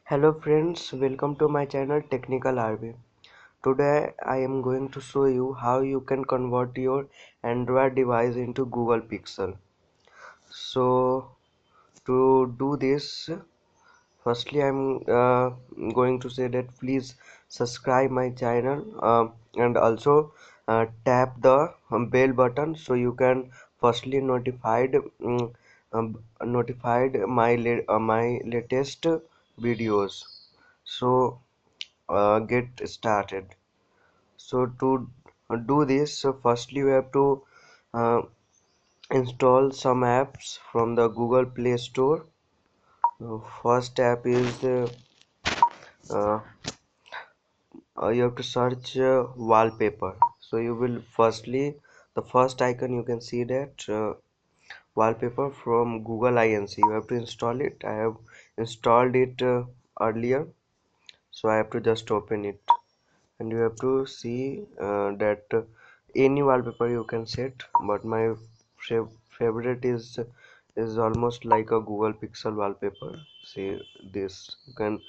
Hello friends, welcome to my channel Technical RB. Today I am going to show you how you can convert your Android device into Google Pixel. So to do this, firstly I'm going to say that please subscribe my channel and also tap the bell button so you can firstly notified my latest videos. So get started. So to do this, so firstly we have to uh, install some apps from the Google Play Store. First app is uh, you have to search wallpaper. So you will firstly the first icon you can see that wallpaper from Google Inc. You have to install it. I have installed it earlier, so I have to just open it. And you have to see that any wallpaper you can set, but my favorite is almost like a Google Pixel wallpaper. See this, you can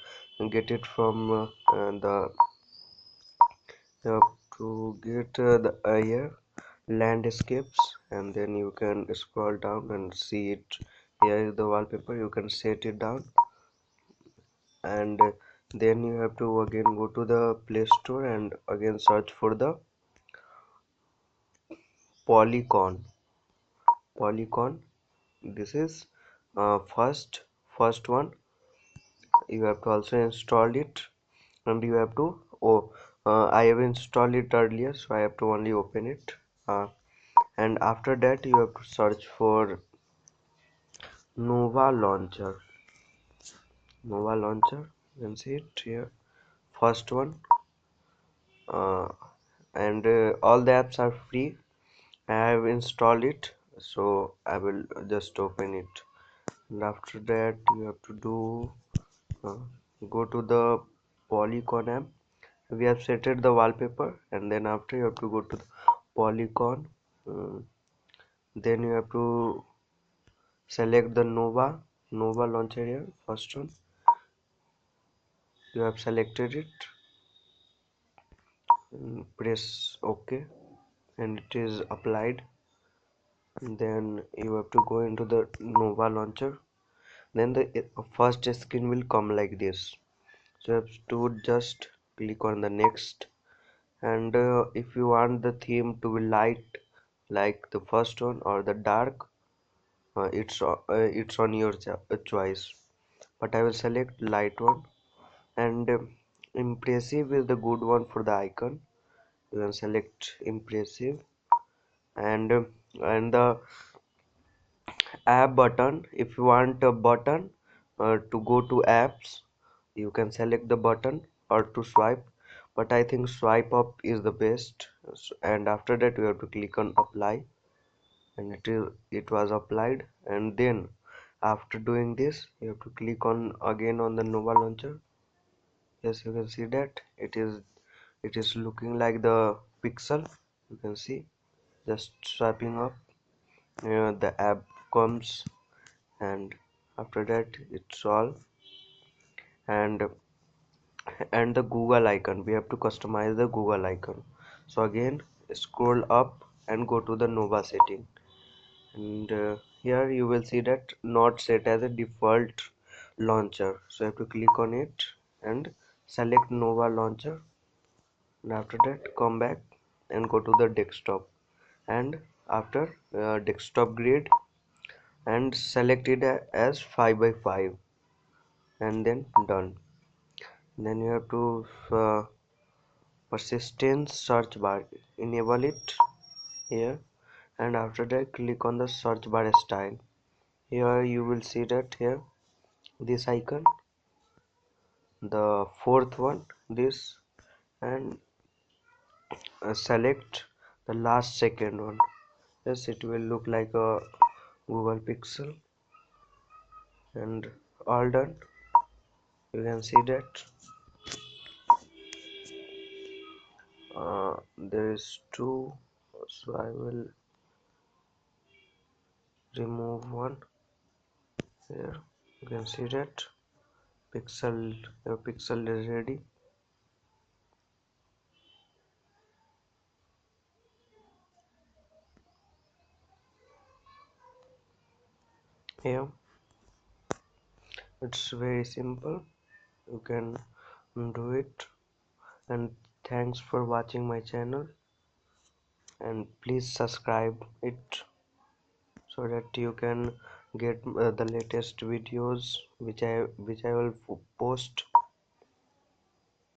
get it from the you have to get the here landscapes, and then you can scroll down and see it. Here is the wallpaper, you can set it down, and then you have to again go to the Play Store and again search for the polygon. This is first one. You have to also install it, and you have to I have installed it earlier, so I have to only open it, and after that you have to search for Nova Launcher. You can see it here, first one. And all the apps are free. I have installed it, so I will just open it. And after that you have to do uh, go to the Polygon app. We have set the wallpaper, and then after you have to go to the Polygon. uh, then you have to select the Nova launcher here, first one. You have selected it, and press OK, and it is applied. And then you have to go into the Nova launcher. Then the first screen will come like this. So you have to just click on the next, and if you want the theme to be light like the first one or the dark, it's on your choice, but I will select light one. And impressive is the good one for the icon. You can select impressive. And and the app button, if you want a button to go to apps, you can select the button or to swipe, but I think swipe up is the best. And after that you have to click on apply, and it was applied. And then after doing this you have to click on again on the Nova launcher. Yes, you can see that it is looking like the Pixel. You can see, just swiping up, the app comes, and after that it's all. And and the Google icon, we have to customize the Google icon. So again scroll up and go to the Nova setting, and here you will see that not set as a default launcher, so you have to click on it and select Nova launcher. And after that come back and go to the desktop, and after desktop grid, and select it as 5 by 5, and then done. Then you have to persistence search bar, enable it here, and after that click on the search bar style. Here you will see that here this icon, the fourth one, this, and select the last second one. Yes, it will look like a Google Pixel. And all done. You can see that there is two, so I will remove one. Here you can see that pixel your pixel is ready. Here it's very simple, you can do it. And thanks for watching my channel, and please subscribe it so that you can get the latest videos which I will post.